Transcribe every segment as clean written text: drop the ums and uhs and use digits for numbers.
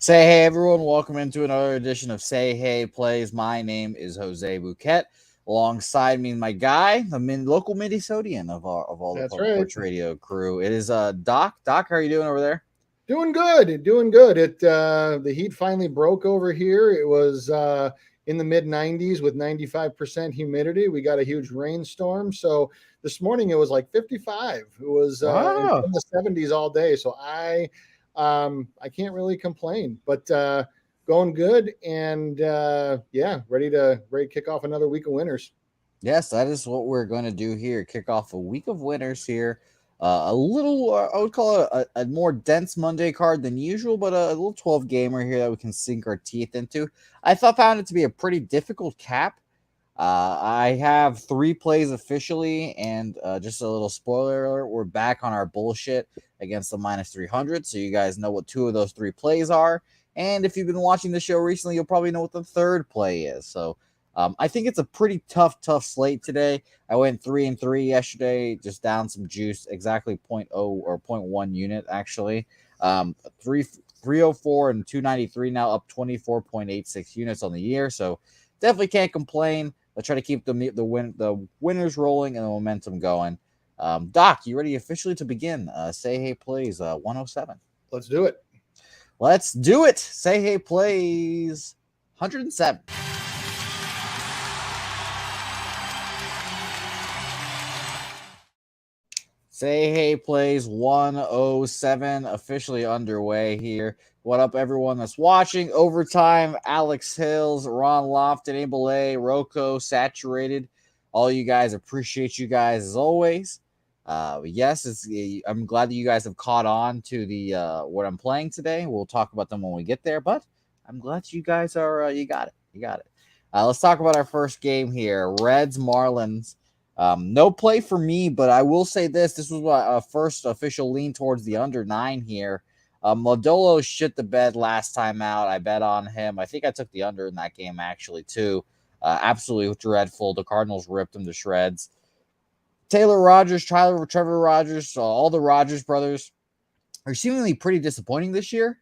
Say hey everyone, welcome into another edition of Say Hey Plays. My name is Jose Bouquett. Alongside me, my guy, the local Minnesotian of all the That's Public right. Porch Radio crew. It is Doc. Doc, how are you doing over there? Doing good, doing good. The heat finally broke over here. It was in the mid 90s with 95% humidity. We got a huge rainstorm. So this morning it was like 55. It was Wow. in the 70s all day. So I can't really complain. But going good and yeah, ready to kick off another week of winners. Yes, that is what we're going to do here. Kick off a week of winners here. A little, I would call it a more dense Monday card than usual, but a little 12 gamer here that we can sink our teeth into. Found it to be a pretty difficult cap. I have 3 plays officially, and just a little spoiler alert, we're back on our bullshit against the minus 300, so you guys know what 2 of those 3 plays are. And if you've been watching the show recently, you'll probably know what the 3rd play is. So I think it's a pretty tough slate today. I went 3-3 yesterday, just down some juice, exactly 0.0 or 0.1 unit actually. 304 and 293 now, up 24.86 units on the year. So definitely can't complain. Let's try to keep the winners rolling and the momentum going. Doc, you ready officially to begin? Say Hey Plays 107. Let's do it. Let's do it. Say Hey Plays 107. Say Hey Plays 107 officially underway here. What up, everyone that's watching? Overtime, Alex Hills, Ron Lofton, Abel A, Rocco, Saturated. All you guys, appreciate you guys as always. Yes, I'm glad that you guys have caught on to the what I'm playing today. We'll talk about them when we get there, but I'm glad you guys are you got it. Let's talk about our first game here. Reds Marlins. No play for me, but I will say this. This was my first official lean towards the under 9 here. Modolo shit the bed last time out. I bet on him. I think I took the under in that game actually too. Absolutely dreadful. The Cardinals ripped him to shreds. Trevor Rogers, all the Rogers brothers are seemingly pretty disappointing this year.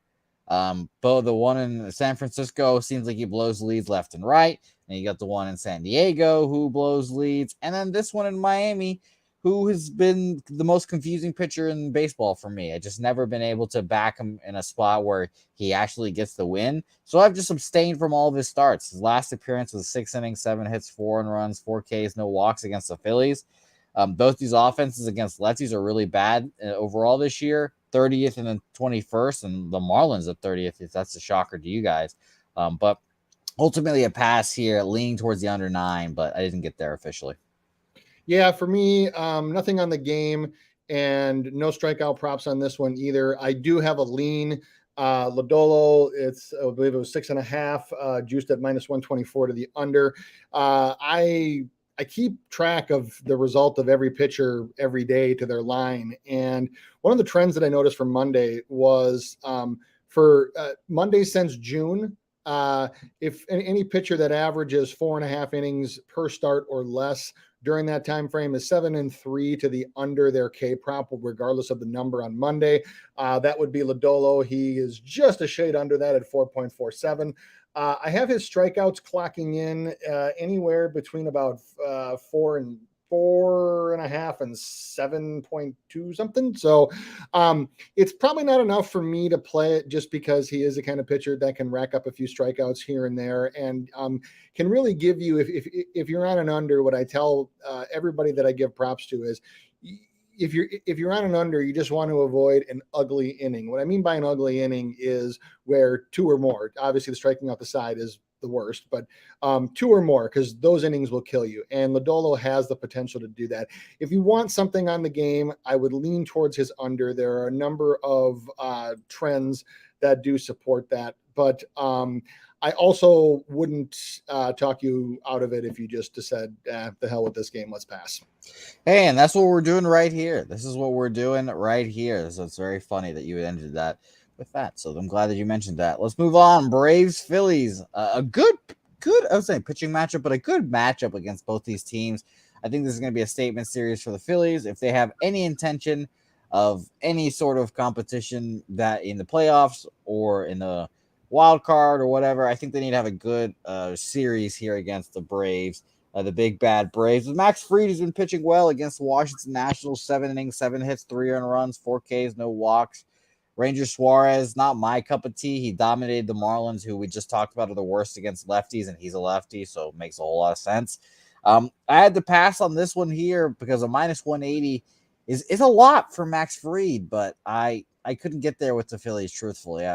But the one in San Francisco seems like he blows leads left and right. And you got the one in San Diego who blows leads. And then this one in Miami, who has been the most confusing pitcher in baseball for me. I just never been able to back him in a spot where he actually gets the win. So I've just abstained from all of his starts. His last appearance was 6 innings, 7 hits, 4 runs, 4 Ks, no walks against the Phillies. Both these offenses against lefties are really bad overall this year. 30th and then 21st, and the Marlins at 30th, if that's a shocker to you guys. But ultimately a pass here, leaning towards the under 9, but I didn't get there officially. Yeah, for me, nothing on the game and no strikeout props on this one either. I do have a lean. Lodolo, I believe it was 6.5, juiced at minus 124 to the under. I keep track of the result of every pitcher every day to their line. And one of the trends that I noticed for Monday was for Monday since June, if any pitcher that averages 4.5 innings per start or less during that time frame is 7-3 to the under their K prop, regardless of the number on Monday. That would be Lodolo. He is just a shade under that at 4.47. I have his strikeouts clocking in anywhere between about 4.5 and 7.2 something. So it's probably not enough for me to play it just because he is the kind of pitcher that can rack up a few strikeouts here and there and can really give you, if you're on an under, what I tell everybody that I give props to is if you're on an under, you just want to avoid an ugly inning. What I mean by an ugly inning is where 2 or more, obviously the striking out the side is the worst, but 2 or more, because those innings will kill you. And Lodolo has the potential to do that. If you want something on the game, I would lean towards his under. There are a number of trends that do support that, but I also wouldn't talk you out of it if you just said, the hell with this game, let's pass. Hey, and that's what we're doing right here. This is what we're doing right here. So it's very funny that you ended that with that. So I'm glad that you mentioned that. Let's move on. Braves, Phillies. A good, I would say pitching matchup, but a good matchup against both these teams. I think this is going to be a statement series for the Phillies. If they have any intention of any sort of competition that in the playoffs or in the wild card or whatever. I think they need to have a good series here against the Braves, the big bad Braves. Max Fried has been pitching well against the Washington Nationals. 7 innings, 7 hits, 3 earned runs, 4 Ks, no walks. Ranger Suarez, not my cup of tea. He dominated the Marlins, who we just talked about are the worst against lefties, and he's a lefty, so it makes a whole lot of sense. I had to pass on this one here because a minus 180 is a lot for Max Fried, but I couldn't get there with the Phillies, truthfully.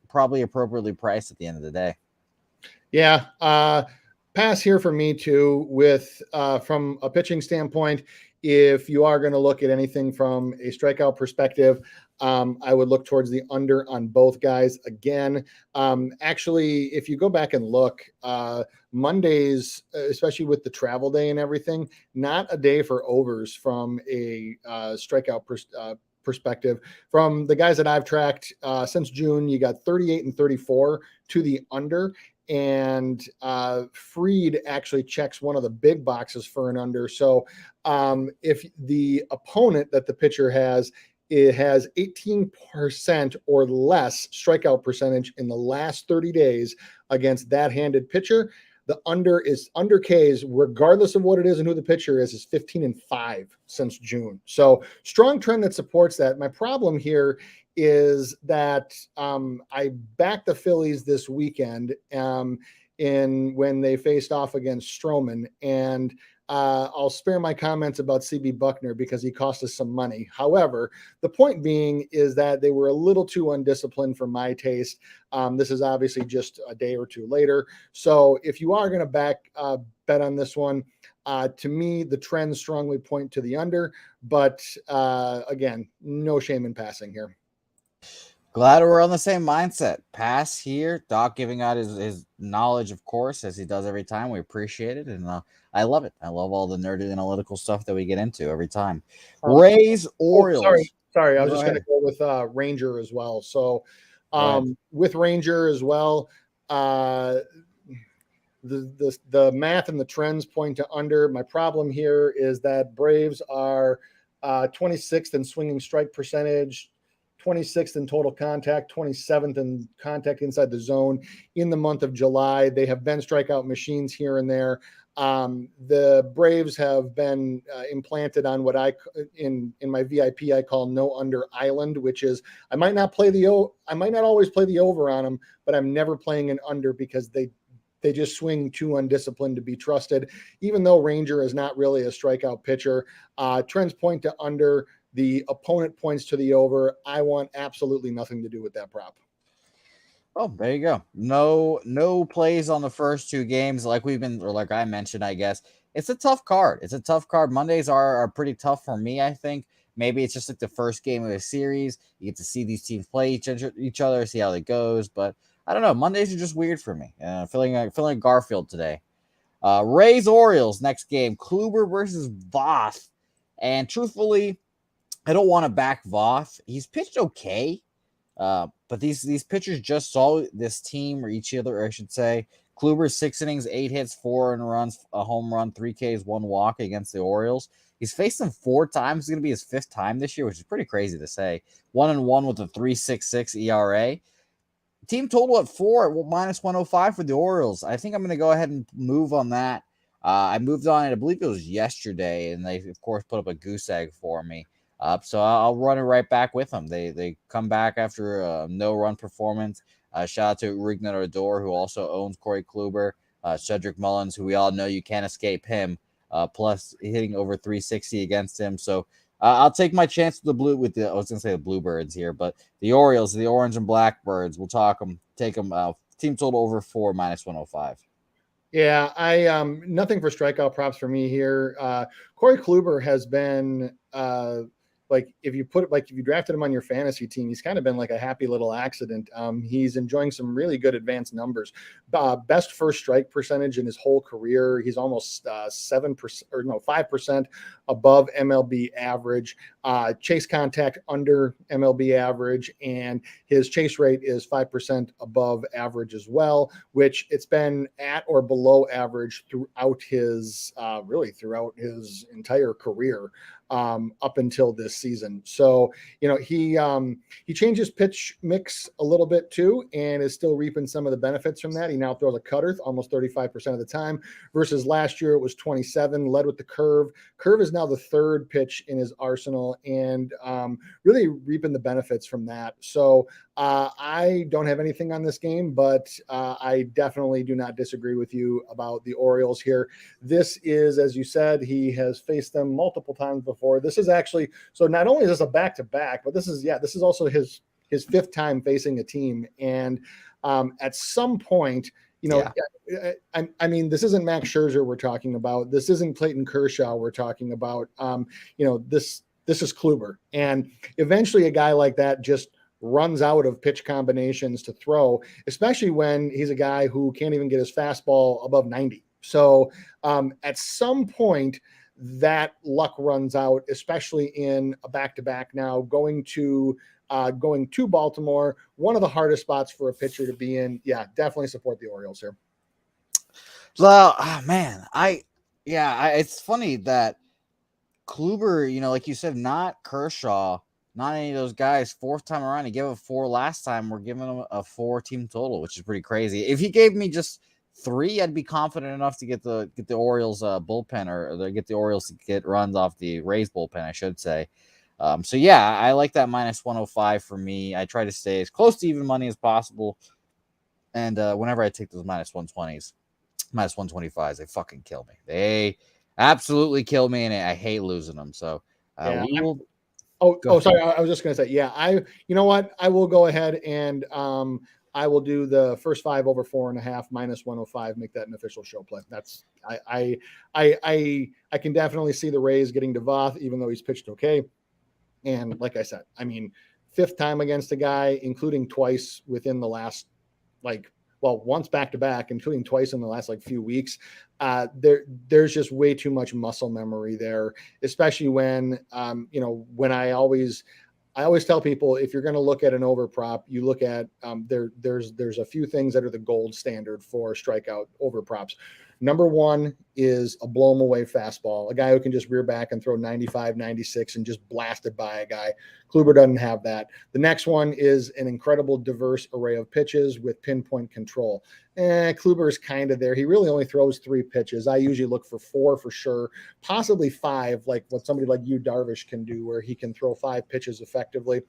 Probably appropriately priced at the end of the day. Yeah, pass here for me too. With from a pitching standpoint, if you are going to look at anything from a strikeout perspective, I would look towards the under on both guys again. Actually, if you go back and look, Mondays, especially with the travel day and everything, not a day for overs from a strikeout perspective. From the guys that I've tracked since June, you got 38 and 34 to the under. And Fried actually checks one of the big boxes for an under. So if the opponent that the pitcher has, it has 18% or less strikeout percentage in the last 30 days against that handed pitcher, the under Ks, regardless of what it is and who the pitcher is 15-5 since June. So strong trend that supports that. My problem here is that I backed the Phillies this weekend in when they faced off against Stroman, and I'll spare my comments about CB Buckner because he cost us some money. However, the point being is that they were a little too undisciplined for my taste. This is obviously just a day or two later. So if you are going to bet on this one, to me, the trends strongly point to the under, but again, no shame in passing here. Glad we're on the same mindset. Pass here. Doc giving out his knowledge, of course, as he does every time. We appreciate it. And I love it. I love all the nerdy analytical stuff that we get into every time. Rays, Orioles. Sorry. I was just going to go with Ranger as well. So with Ranger as well, the math and the trends point to under. My problem here is that Braves are 26th in swinging strike percentage, 26th in total contact, 27th in contact inside the zone in the month of July. They have been strikeout machines here and there. The Braves have been implanted on what in my VIP I call no under island, which is I might not always play the over on them, but I'm never playing an under because they just swing too undisciplined to be trusted. Even though Ranger is not really a strikeout pitcher, trends point to under. The opponent points to the over. I want absolutely nothing to do with that prop. Oh, there you go. No plays on the first two games, like I mentioned. I guess it's a tough card. Mondays are pretty tough for me. I think maybe it's just like the first game of a series. You get to see these teams play each other, see how it goes. But I don't know. Mondays are just weird for me. Feeling like Garfield today. Rays Orioles next game. Kluber versus Voth. And truthfully, I don't want to back Voth. He's pitched okay. But these pitchers just saw this team or each other, or I should say. Kluber 6 innings, 8 hits, 4 earned runs, a home run, 3 Ks, 1 walk against the Orioles. He's faced them 4 times. It's going to be his 5th time this year, which is pretty crazy to say. 1-1 with a 3.66 ERA. Team total at 4 at minus 105 for the Orioles. I think I'm going to go ahead and move on that. I moved on it, I believe it was yesterday, and they, of course, put up a goose egg for me. So I'll run it right back with them. They come back after a no-run performance. Shout out to Rignet Odor, who also owns Corey Kluber. Cedric Mullins, who we all know you can't escape him. Plus hitting over 360 against him. So I'll take my chance with I was going to say the Bluebirds here, but the Orioles, the Orange and Blackbirds. We'll take them. Team total over 4 minus 105. Yeah, I nothing for strikeout props for me here. Corey Kluber has been if you drafted him on your fantasy team, he's kind of been like a happy little accident. He's enjoying some really good advanced numbers. Best first strike percentage in his whole career. He's almost 5% above MLB average. Chase contact under MLB average, and his chase rate is 5% above average as well, which it's been at or below average throughout his entire career. up until this season. So, he changed his pitch mix a little bit too, and is still reaping some of the benefits from that. He now throws a cutter almost 35% of the time versus last year it was 27, led with the curve. Curve is now the third pitch in his arsenal, and really reaping the benefits from that. So I don't have anything on this game, but I definitely do not disagree with you about the Orioles here. This is, as you said, he has faced them multiple times before. This is actually, so not only is this a back-to-back, but this is also his fifth time facing a team. And at some point, I mean, this isn't Max Scherzer we're talking about. This isn't Clayton Kershaw we're talking about. This is Kluber. And eventually a guy like that just runs out of pitch combinations to throw, especially when he's a guy who can't even get his fastball above 90. So at some point, that luck runs out, especially in a back-to-back now, going to Baltimore, one of the hardest spots for a pitcher to be in. Yeah, definitely support the Orioles here. Well, man, it's funny that Kluber, like you said, not Kershaw, not any of those guys. Fourth time around, he gave a 4 last time. We're giving him a 4 team total, which is pretty crazy. If he gave me just 3, I'd be confident enough to get the Orioles bullpen, or get the Orioles to get runs off the Rays bullpen, I should say. So yeah, I like that minus 105 for me. I try to stay as close to even money as possible. And whenever I take those minus 120s, minus 125s, they fucking kill me. They absolutely kill me, and I hate losing them. So we will. Sorry. I was just going to say, you know what? I will go ahead and I will do the first 5 over 4.5 minus 105. Make that an official show play. That's I can definitely see the Rays getting Devoth, even though he's pitched okay. And like I said, I mean, 5th time against a guy, including twice within the last, once back to back, including twice in the last few weeks. There's just way too much muscle memory there, especially when when I always tell people, if you're going to look at an over prop, you look at there's a few things that are the gold standard for strikeout over props. Number 1 is a blow 'em away fastball, a guy who can just rear back and throw 95, 96 and just blast it by a guy. Kluber doesn't have that. The next one is an incredible diverse array of pitches with pinpoint control. Kluber is kind of there. He really only throws 3 pitches. I usually look for 4 for sure, possibly 5, like what somebody like Yu Darvish can do, where he can throw 5 pitches effectively.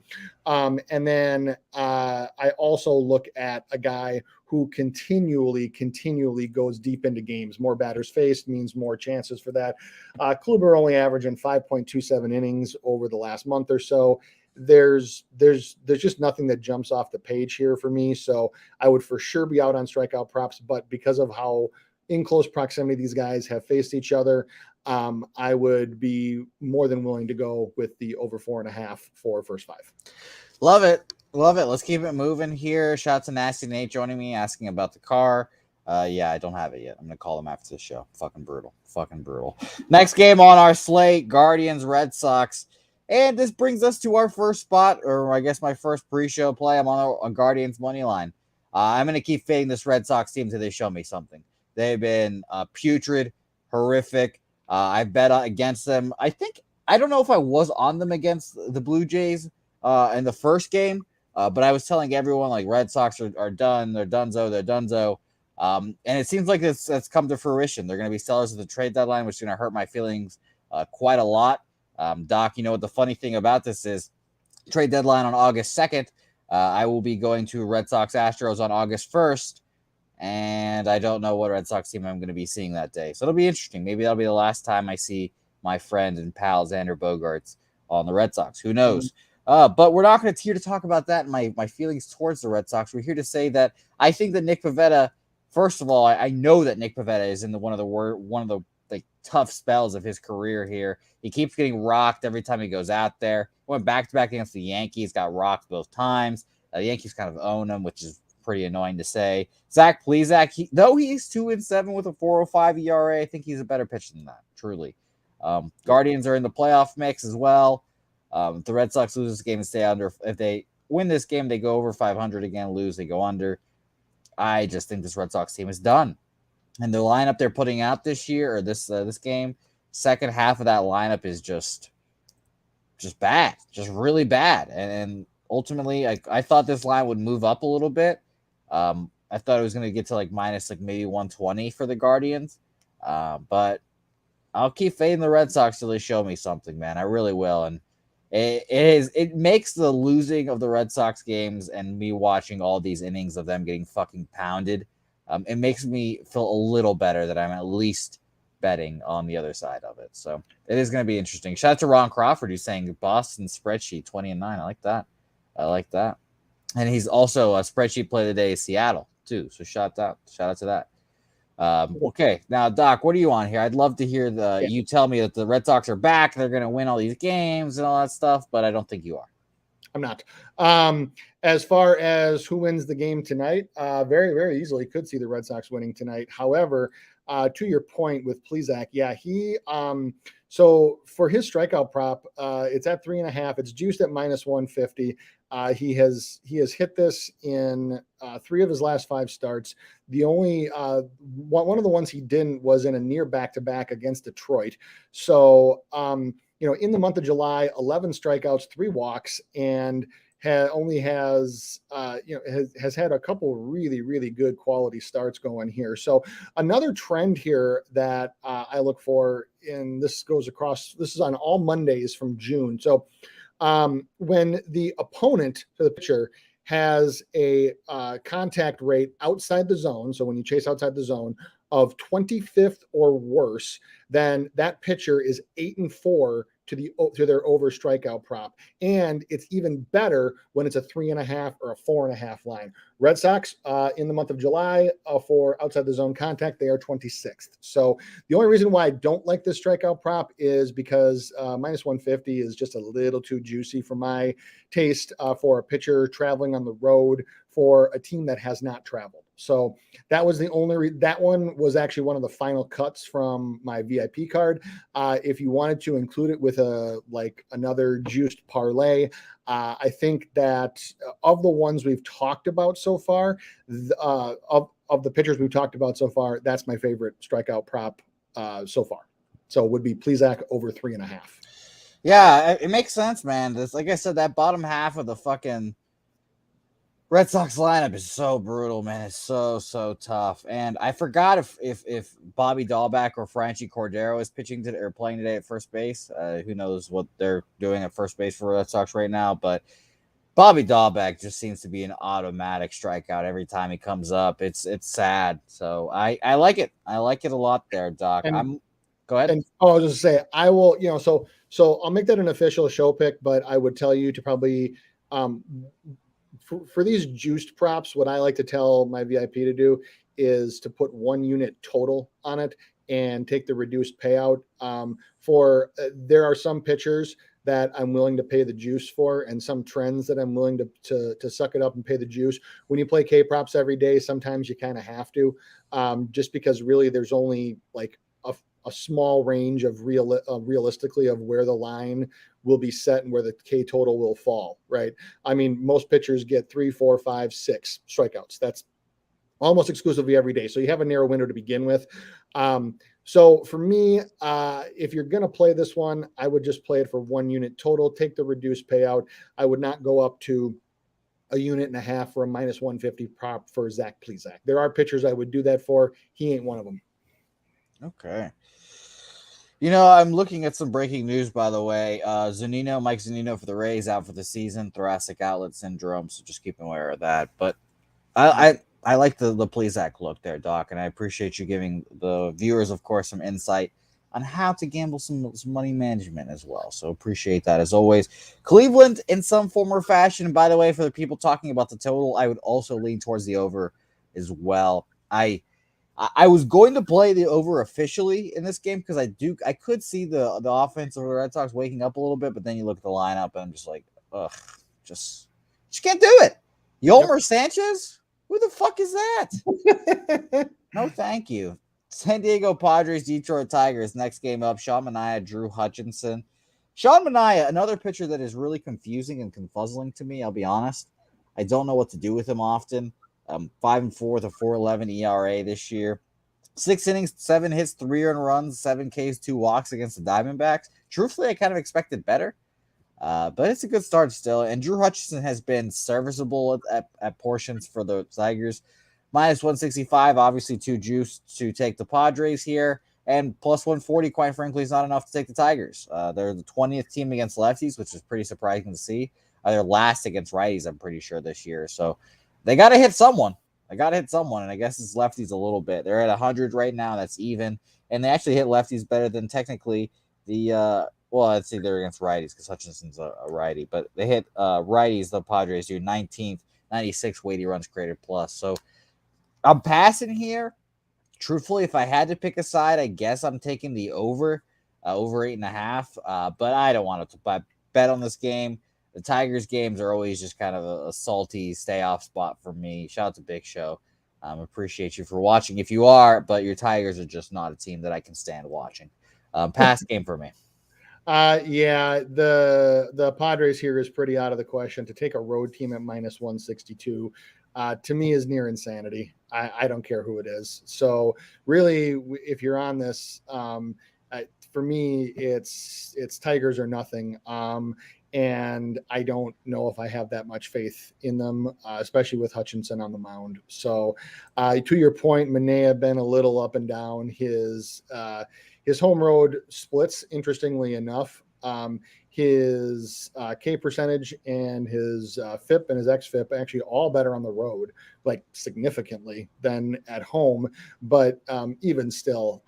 And then I also look at a guy who continually goes deep into games. More batters faced means more chances for that. Kluber only averaging 5.27 innings over the last month or so. There's just nothing that jumps off the page here for me. So I would for sure be out on strikeout props, but because of how in close proximity these guys have faced each other, I would be more than willing to go with the over 4.5 for first 5. Love it. Let's keep it moving here. Shout out to Nasty Nate joining me, asking about the car. I don't have it yet. I'm going to call him after the show. Fucking brutal. Next game on our slate, Guardians, Red Sox. And this brings us to our first spot, or I guess my first pre-show play. I'm on a Guardians money line. I'm going to keep fading this Red Sox team until they show me something. They've been putrid, horrific. I've bet against them. I don't know if I was on them against the Blue Jays in the first game, but I was telling everyone Red Sox are done. They're donezo. And it seems like that's come to fruition. They're going to be sellers at the trade deadline, which is going to hurt my feelings quite a lot. Doc, you know what the funny thing about this is? Trade deadline on August 2nd. I will be going to Red Sox Astros on August 1st, and I don't know what Red Sox team I'm going to be seeing that day. So it'll be interesting. Maybe that'll be the last time I see my friend and pal Xander Bogaerts on the Red Sox. Who knows? But we're not here to talk about that and my feelings towards the Red Sox. We're here to say that I think that Nick Pivetta, first of all, I know that Nick Pivetta is in one of the tough spells of his career here. He keeps getting rocked every time he goes out there. Went back-to-back against the Yankees, got rocked both times. The Yankees kind of own him, which is pretty annoying to say. Zach Plesac, though he's 2-7 with a 4.05 ERA, I think he's a better pitcher than that, truly. Guardians are in the playoff mix as well. If the Red Sox lose this game and stay under, if they win this game, they go over 500 again. Lose, they go under. I just think this Red Sox team is done. And the lineup they're putting out this year, or this game, second half of that lineup is just just bad, just really bad. And ultimately, I thought this line would move up a little bit. I thought it was going to get to like minus like maybe 120 for the Guardians. But I'll keep fading the Red Sox till they show me something, man. I really will. And it makes the losing of the Red Sox games and me watching all these innings of them getting fucking pounded. It makes me feel a little better that I'm at least betting on the other side of it. So it is going to be interesting. Shout out to Ron Crawford who's saying Boston spreadsheet 20-9. I like that. And he's also a spreadsheet play of the day is Seattle too. So shout out to that. Okay, now Doc, what are you on here? I'd love to hear you tell me that the Red Sox are back. They're going to win all these games and all that stuff, but I don't think you are. I'm not. As far as who wins the game tonight, very, very easily could see the Red Sox winning tonight. However, to your point with Plesac, he so for his strikeout prop, it's at 3.5. It's juiced at minus 150. He has hit this in 3 of his last 5 starts. The only one of the ones he didn't was in a near back-to-back against Detroit. So in the month of July, 11 strikeouts, 3 walks, and has had a couple really, really good quality starts going here. So another trend here that I look for, and this is on all Mondays from June. So when the opponent to the pitcher has a contact rate outside the zone, so when you chase outside the zone of 25th or worse, then that pitcher is 8-4 to their over strikeout prop. And it's even better when it's a 3.5 or a 4.5 line. Red Sox in the month of July for outside the zone contact, they are 26th. So the only reason why I don't like this strikeout prop is because minus 150 is just a little too juicy for my taste for a pitcher traveling on the road for a team that has not traveled. So that was the only that one was actually one of the final cuts from my VIP card. If you wanted to include it with another juiced parlay, I think that of the ones we've talked about so far, of the pitchers we've talked about so far, that's my favorite strikeout prop so far. So it would be Plesac over 3.5. Yeah, it makes sense, man. This, like I said, that bottom half of the fucking Red Sox lineup is so brutal, man. It's so tough. And I forgot if Bobby Dahlback or Franchi Cordero is pitching today or playing today at first base. Who knows what they're doing at first base for Red Sox right now? But Bobby Dahlback just seems to be an automatic strikeout every time he comes up. It's sad. So I like it. I like it a lot there, Doc. Go ahead. And I was just say I will. So I'll make that an official show pick, but I would tell you to probably. For these juiced props, what I like to tell my VIP to do is to put 1 unit total on it and take the reduced payout. There are some pitchers that I'm willing to pay the juice for, and some trends that I'm willing to suck it up and pay the juice. When you play K props every day, sometimes you kind of have to, just because really there's only like a small range of realistically of where the line will be set and where the K total will fall, right? I mean, most pitchers get 3, 4, 5, 6 strikeouts. That's almost exclusively every day. So you have a narrow window to begin with. So for me, if you're going to play this one, I would just play it for 1 unit total, take the reduced payout. I would not go up to a unit and a half for a minus 150 prop for Zach Plesac. There are pitchers I would do that for. He ain't one of them. Okay. I'm looking at some breaking news, by the way. Mike Zunino for the Rays out for the season, thoracic outlet syndrome. So just keep aware of that. But I like the Plesac look there, Doc, and I appreciate you giving the viewers, of course, some insight on how to gamble some money management as well. So appreciate that as always. Cleveland in some form or fashion. And by the way, for the people talking about the total, I would also lean towards the over as well. I was going to play the over officially in this game because I could see the offense of the Red Sox waking up a little bit, but then you look at the lineup and I'm just like, ugh, just can't do it. Yolmer Sanchez? Who the fuck is that? No, thank you. San Diego Padres, Detroit Tigers. Next game up, Sean Manaea, Drew Hutchinson. Sean Manaea, another pitcher that is really confusing and confuzzling to me, I'll be honest. I don't know what to do with him often. 5-4 with a 4.11 ERA this year. 6 innings, 7 hits, 3 earned runs, 7 Ks, 2 walks against the Diamondbacks. Truthfully, I kind of expected better. But it's a good start still. And Drew Hutchison has been serviceable at portions for the Tigers. Minus 165, obviously too juiced to take the Padres here. And plus 140, quite frankly, is not enough to take the Tigers. They're the 20th team against lefties, which is pretty surprising to see. They're last against righties, I'm pretty sure, this year. So they got to hit someone. And I guess it's lefties a little bit. They're at 100 right now. That's even. And they actually hit lefties better than technically the well, let's see, they're against righties because Hutchinson's a righty, but they hit righties. The Padres do 19th, 96 weighty runs created plus. So I'm passing here. Truthfully, if I had to pick a side, I guess I'm taking the over 8.5. But I don't want to bet on this game. The Tigers games are always just kind of a salty stay off spot for me. Shout out to Big Show. Appreciate you for watching if you are, but your Tigers are just not a team that I can stand watching. Pass game for me. Yeah, the Padres here is pretty out of the question. To take a road team at minus 162, to me is near insanity. I don't care who it is. So really, if you're on this, for me, it's Tigers or nothing. And I don't know if I have that much faith in them, especially with Hutchinson on the mound. So, to your point, Manaea been a little up and down. His home road splits, interestingly enough, his K percentage and his FIP and his XFIP actually all better on the road, like significantly than at home. But even still,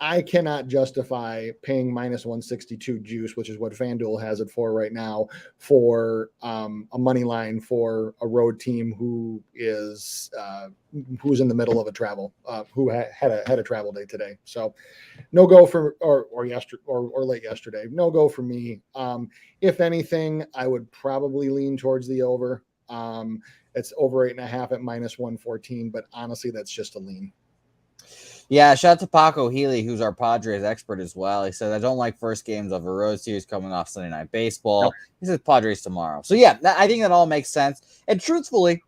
I cannot justify paying minus 162 juice, which is what FanDuel has it for right now, for a money line for a road team who is who's in the middle of a travel, who had a travel day today. So no go for or yesterday or late yesterday. No go for me. If anything, I would probably lean towards the over. It's over 8.5 at minus 114, but honestly, that's just a lean. Yeah, shout out to Paco Healy, who's our Padres expert as well. He said, I don't like first games of a road series coming off Sunday Night Baseball. Yep. He says Padres tomorrow. So, yeah, I think that all makes sense. And truthfully,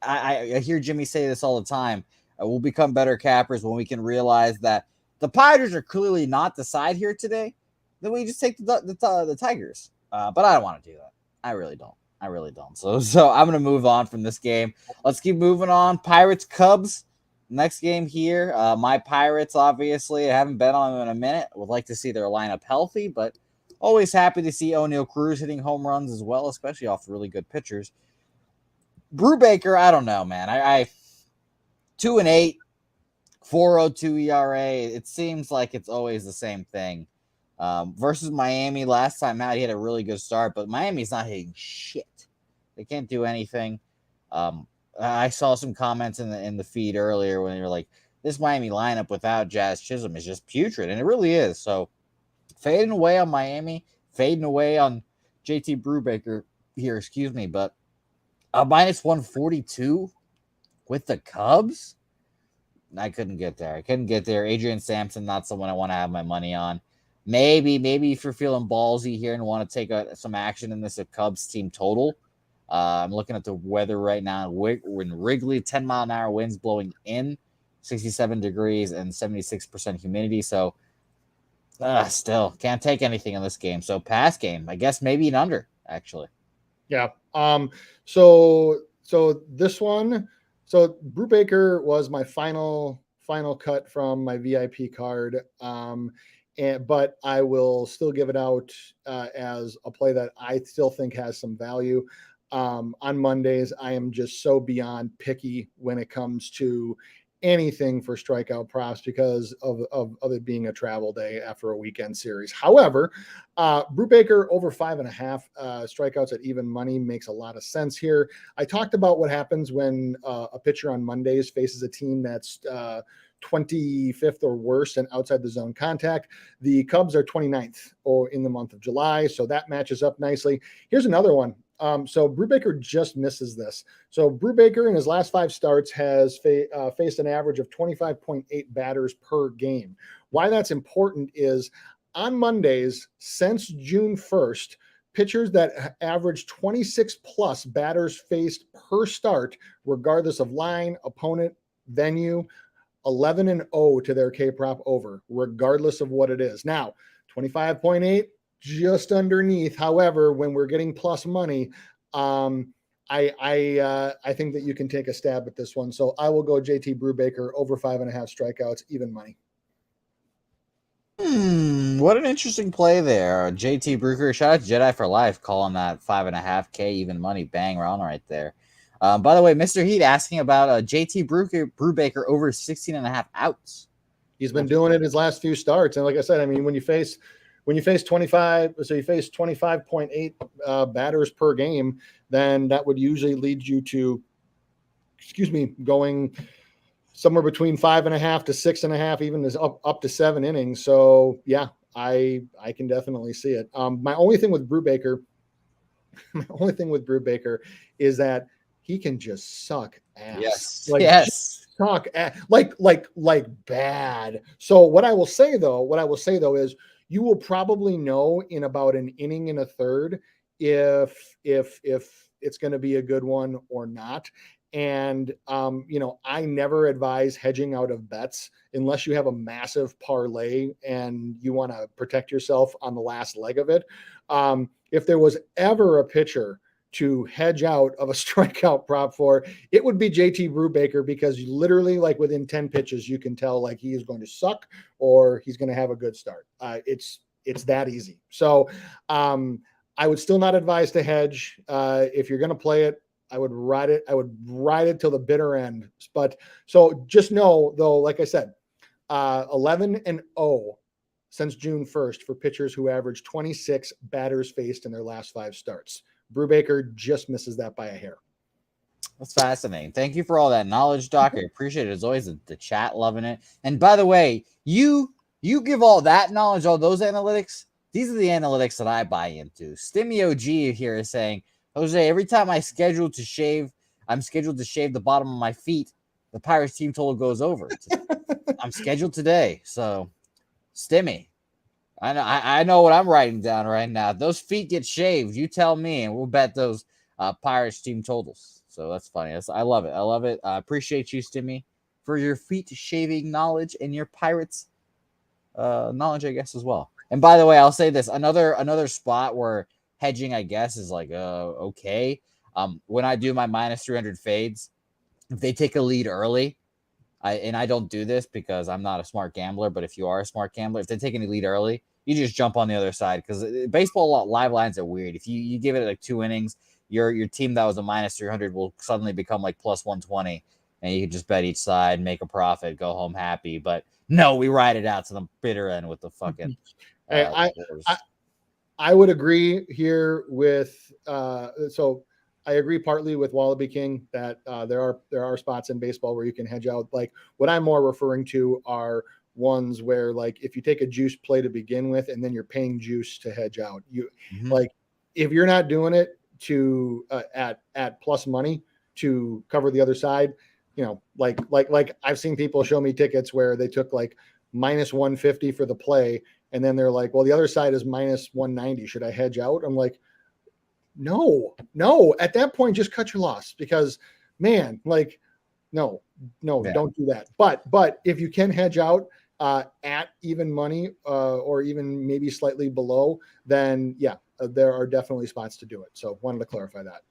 I hear Jimmy say this all the time. We'll become better cappers when we can realize that the Padres are clearly not the side here today. Then we just take the Tigers. But I don't want to do that. I really don't. So I'm going to move on from this game. Let's keep moving on. Pirates, Cubs. Next game here, my Pirates, obviously, I haven't bet on them in a minute. Would like to see their lineup healthy, but always happy to see O'Neal Cruz hitting home runs as well, especially off really good pitchers. Brubaker, I don't know, man. I 2-8, 4.02 ERA. It seems like it's always the same thing. Versus Miami last time out, he had a really good start, but Miami's not hitting shit. They can't do anything. I saw some comments in the feed earlier when they were like, this Miami lineup without Jazz Chisholm is just putrid, and it really is. So fading away on Miami, fading away on JT Brubaker here, but minus 142 with the Cubs? I couldn't get there. Adrian Sampson, not someone I want to have my money on. Maybe if you're feeling ballsy here and want to take some action in this Cubs team total. I'm looking at the weather right now. We're in Wrigley, 10-mile-an-hour winds blowing in, 67 degrees and 76% humidity. So still can't take anything in this game. So pass game. I guess maybe an under, actually. Yeah. So this one, so Brubaker was my final cut from my VIP card. But I will still give it out as a play that I still think has some value. On Mondays, I am just so beyond picky when it comes to anything for strikeout props because of it being a travel day after a weekend series. However, Brubaker over 5.5 strikeouts at even money makes a lot of sense here. I talked about what happens when a pitcher on Mondays faces a team that's 25th or worse and outside the zone contact. The Cubs are 29th in the month of July, so that matches up nicely. Here's another one. So Brubaker just misses this. So Brubaker in his last 5 starts has faced an average of 25.8 batters per game. Why that's important is on Mondays since June 1st, pitchers that average 26 plus batters faced per start, regardless of line, opponent, venue, 11-0 to their K prop over, regardless of what it is. Now, 25.8, just underneath. However, when we're getting plus money, I think that you can take a stab at this one. So I will go JT Brubaker over 5.5 strikeouts, even money. What an interesting play there. JT Brubaker, shout out to Jedi for Life, calling that 5.5K even money bang round right there. By the way, Mr. Heat asking about JT Brubaker over 16.5 outs. He's been doing it his last few starts. And like I said, I mean, when you face 25, so you face 25.8 batters per game, then that would usually lead you to, going somewhere between 5.5 to 6.5, even as up to 7 innings. So yeah, I can definitely see it. My only thing with Brubaker is that he can just suck ass. Yes. Suck ass, like bad. So what I will say though is you will probably know in about an inning and a third if it's going to be a good one or not. And I never advise hedging out of bets unless you have a massive parlay and you want to protect yourself on the last leg of it. If there was ever a pitcher to hedge out of a strikeout prop for, it would be JT Brubaker, because literally like within 10 pitches, you can tell like he is going to suck or he's going to have a good start. It's that easy. So I would still not advise to hedge. If you're going to play it, I would ride it till the bitter end. But so just know though, like I said, 11-0 since June 1st for pitchers who average 26 batters faced in their last 5 starts. Brubaker just misses that by a hair. That's fascinating. Thank you for all that knowledge, Doc. I appreciate it as always. The chat loving it. And by the way, you give all that knowledge, all those analytics. These are the analytics that I buy into. Stimmy OG here is saying, Jose, every time I'm scheduled to shave the bottom of my feet, the Pirates team total goes over. I'm scheduled today. So, Stimmy, I know what I'm writing down right now. If those feet get shaved, you tell me, and we'll bet those Pirates team totals. So that's funny. I love it. I appreciate you, Stimmy, for your feet shaving knowledge and your Pirates knowledge, I guess, as well. And by the way, I'll say this: another spot where hedging, I guess, is like okay. When I do my minus 300 fades, if they take a lead early, I don't do this because I'm not a smart gambler, but if you are a smart gambler, if they take any lead early, you just jump on the other side, because baseball live lines are weird. If you give it like 2 innings, your team that was a minus 300 will suddenly become like plus 120, and you can just bet each side, make a profit, go home happy. But no, we ride it out to the bitter end with the fucking. I would agree here with so I agree partly with Wallaby King that there are spots in baseball where you can hedge out. Like what I'm more referring to are ones where like if you take a juice play to begin with and then you're paying juice to hedge out, like if you're not doing it to at plus money to cover the other side, like I've seen people show me tickets where they took like minus 150 for the play, and then they're like, well, the other side is minus 190. Should I hedge out? I'm like, no. At that point, just cut your loss, because, man, like, no, don't do that. But if you can hedge out at even money or even maybe slightly below, then yeah, there are definitely spots to do it. So wanted to clarify that.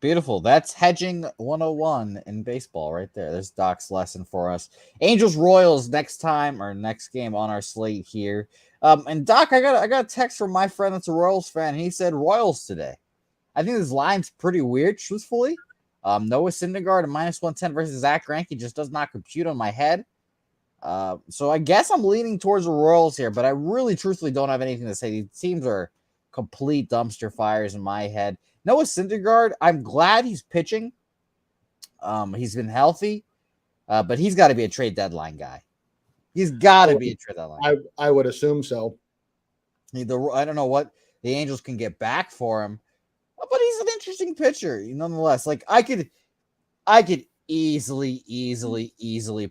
Beautiful. That's hedging 101 in baseball right there. There's Doc's lesson for us. Angels Royals next game on our slate here. And Doc, I got a text from my friend that's a Royals fan. He said Royals today. I think this line's pretty weird, truthfully. Noah Syndergaard at minus 110 versus Zach Greinke just does not compute on my head. So I guess I'm leaning towards the Royals here, but I really truthfully don't have anything to say. These teams are complete dumpster fires in my head. Noah Syndergaard, I'm glad he's pitching. He's been healthy, but he's got to be a trade deadline guy. He's got to be a trade deadline. I would assume so. I don't know what the Angels can get back for him, but he's an interesting pitcher, nonetheless. Like I could easily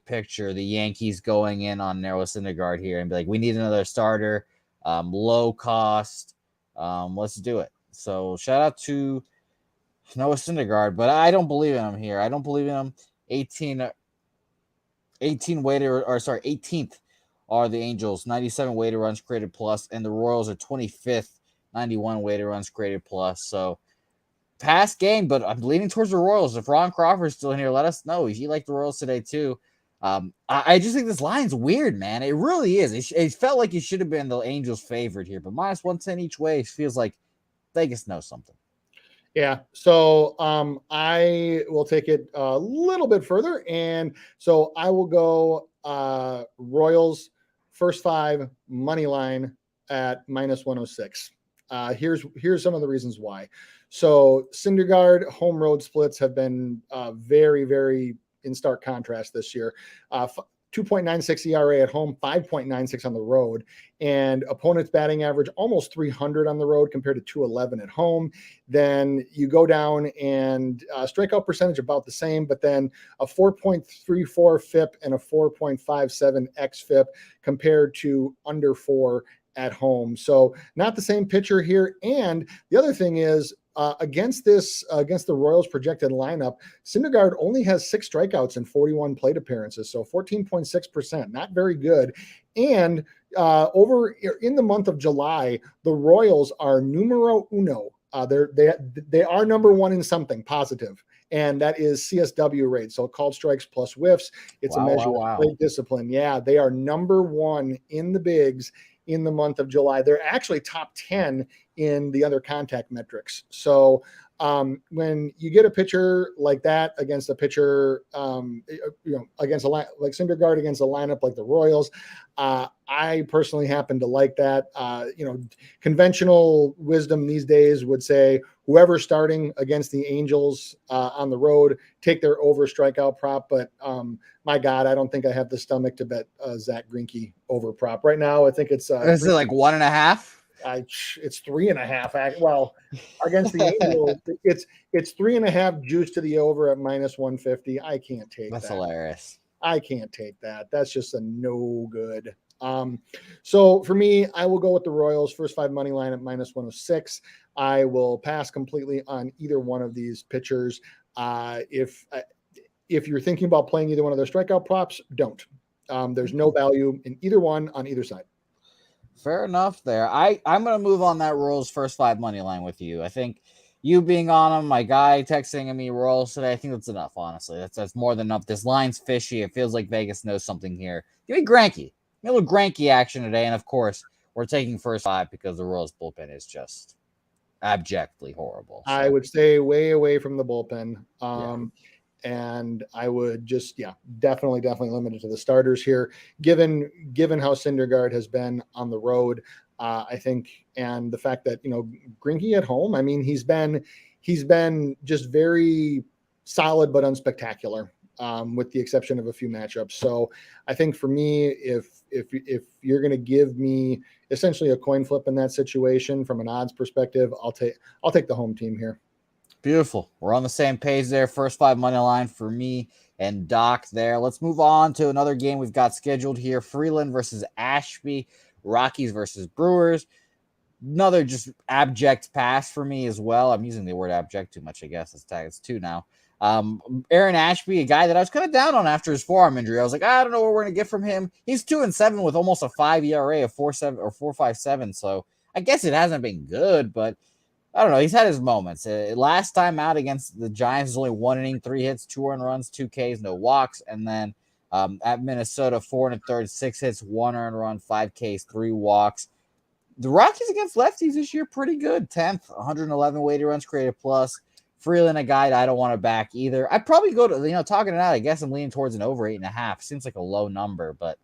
picture the Yankees going in on Noah Syndergaard here and be like, we need another starter, low cost. Let's do it. So shout out to Noah Syndergaard, but I don't believe in him here. I don't believe in him. 18th are the Angels, 97 weighted runs created plus, and the Royals are 25th, 91 weighted runs created plus. So past game, but I'm leaning towards the Royals. If Ron Crawford's still in here, let us know. He liked the Royals today too. I just think this line's weird, man. It really is. It felt like it should have been the Angels' favorite here, but minus 110 each way feels like Vegas knows something. Yeah. So I will take it a little bit further. And so I will go Royals first 5 money line at minus 106. Here's some of the reasons why. So Syndergaard home road splits have been very, very in stark contrast this year. 2.96 ERA at home, 5.96 on the road, and opponent's batting average almost 300 on the road compared to 211 at home. Then you go down and strikeout percentage about the same, but then a 4.34 FIP and a 4.57 xFIP compared to under 4 at home. So not the same pitcher here. And the other thing is, against the Royals projected lineup, Syndergaard only has 6 strikeouts in 41 plate appearances, so 14.6%, not very good. And over in the month of July, the Royals are numero uno. They are number 1 in something positive, and that is CSW rate, so called strikes plus whiffs. It's a measure of plate discipline. Yeah, they are number 1 in the bigs in the month of July. They're actually top 10 in the other contact metrics. So when you get a pitcher like that against a pitcher, against like Syndergaard against a lineup like the Royals, I personally happen to like that. Conventional wisdom these days would say whoever's starting against the Angels on the road, take their over strikeout prop. But my God, I don't think I have the stomach to bet Zach Greinke over prop right now. I think it's is it like 1.5? It's 3.5. Well, against the Angels, it's 3.5 juice to the over at minus 150. I can't take that. That's hilarious. I can't take that. That's just a no good. So for me, I will go with the Royals first 5 money line at minus 106. I will pass completely on either one of these pitchers. If you're thinking about playing either one of their strikeout props, don't. There's no value in either one on either side. Fair enough there. I'm going to move on that Royals first 5 money line with you. I think you being on them, my guy texting me Royals today, I think that's enough, honestly. That's more than enough. This line's fishy. It feels like Vegas knows something here. Give me Greinke. Give me a little Greinke action today. And, of course, we're taking first 5 because the Royals bullpen is just abjectly horrible. So I would stay way away from the bullpen. And I would just, definitely limit it to the starters here, given how Syndergaard has been on the road, I think, and the fact that, Greinke at home, I mean, he's been just very solid but unspectacular, with the exception of a few matchups. So I think for me, if you're going to give me essentially a coin flip in that situation from an odds perspective, I'll take the home team here. Beautiful. We're on the same page there. First 5 money line for me and Doc there. Let's move on to another game we've got scheduled here. Freeland versus Ashby. Rockies versus Brewers. Another just abject pass for me as well. I'm using the word abject too much, I guess. It's 2 now. Aaron Ashby, a guy that I was kind of down on after his forearm injury. I was like, I don't know what we're going to get from him. He's 2-7 with almost a 5 ERA of 4.7 or 4.57. So I guess it hasn't been good, but I don't know. He's had his moments. Last time out against the Giants, was only 1 inning, 3 hits, 2 earned runs, 2 Ks, no walks. And then at Minnesota, 4 1/3, 6 hits, 1 earned run, 5 Ks, 3 walks. The Rockies against lefties this year, pretty good. 10th, 111 weighted runs created plus. Freeland, a guy that I don't want to back either. I'd probably go to, talking it out, I guess I'm leaning towards an over 8.5. Seems like a low number, but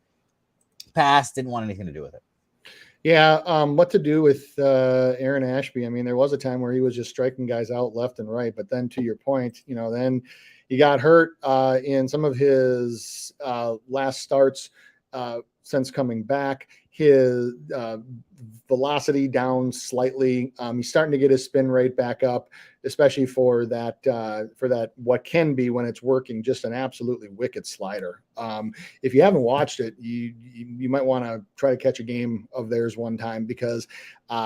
pass, didn't want anything to do with it. Yeah, what to do with Aaron Ashby? I mean, there was a time where he was just striking guys out left and right, but then to your point, then he got hurt in some of his last starts since coming back. His velocity down slightly. He's starting to get his spin rate back up, especially for that what can be, when it's working, just an absolutely wicked slider. If you haven't watched it, you might want to try to catch a game of theirs one time, because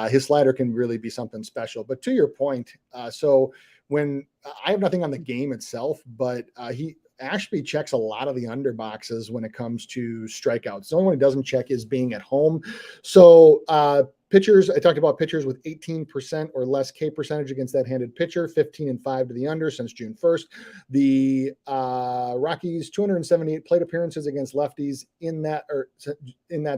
his slider can really be something special. But to your point, so when I have nothing on the game itself, but Ashby checks a lot of the under boxes when it comes to strikeouts. The only one he doesn't check is being at home. So pitchers, I talked about pitchers with 18% or less K percentage against that handed pitcher, 15-5 to the under since June 1st. The Rockies, 278 plate appearances against lefties in that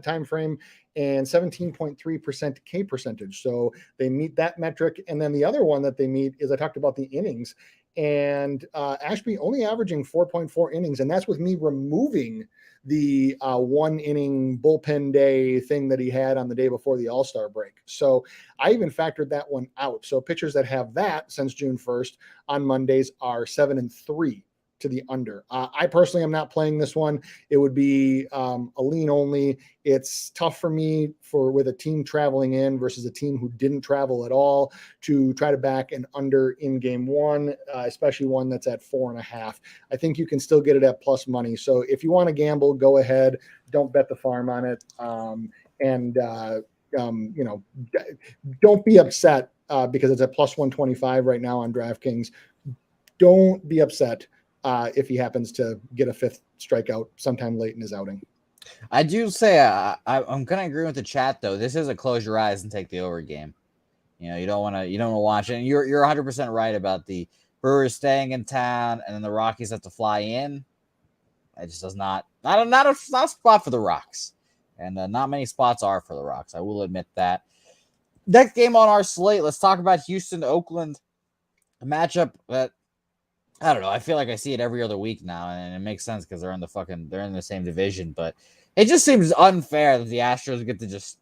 time frame, and 17.3% K percentage. So they meet that metric. And then the other one that they meet is, I talked about the innings, and Ashby only averaging 4.4 innings. And that's with me removing the 1 inning bullpen day thing that he had on the day before the All-Star break. So I even factored that one out. So pitchers that have that since June 1st on Mondays are 7-3 to the under. I personally am not playing this one. It would be a lean only. It's tough for me with a team traveling in versus a team who didn't travel at all to try to back an under in game one, especially one that's at 4.5. I think you can still get it at plus money. So if you want to gamble, go ahead. Don't bet the farm on it. Don't be upset because it's at plus 125 right now on DraftKings. Don't be upset if he happens to get a 5th strikeout sometime late in his outing. I do say I'm going to agree with the chat, though. This is a close your eyes and take the over game. You don't want to watch it. And you're 100% right about the Brewers staying in town and then the Rockies have to fly in. It just does not a spot for the Rocks. And not many spots are for the Rocks. I will admit that. Next game on our slate, let's talk about Houston to Oakland. A matchup that, I don't know. I feel like I see it every other week now, and it makes sense because they're in the same division. But it just seems unfair that the Astros get to just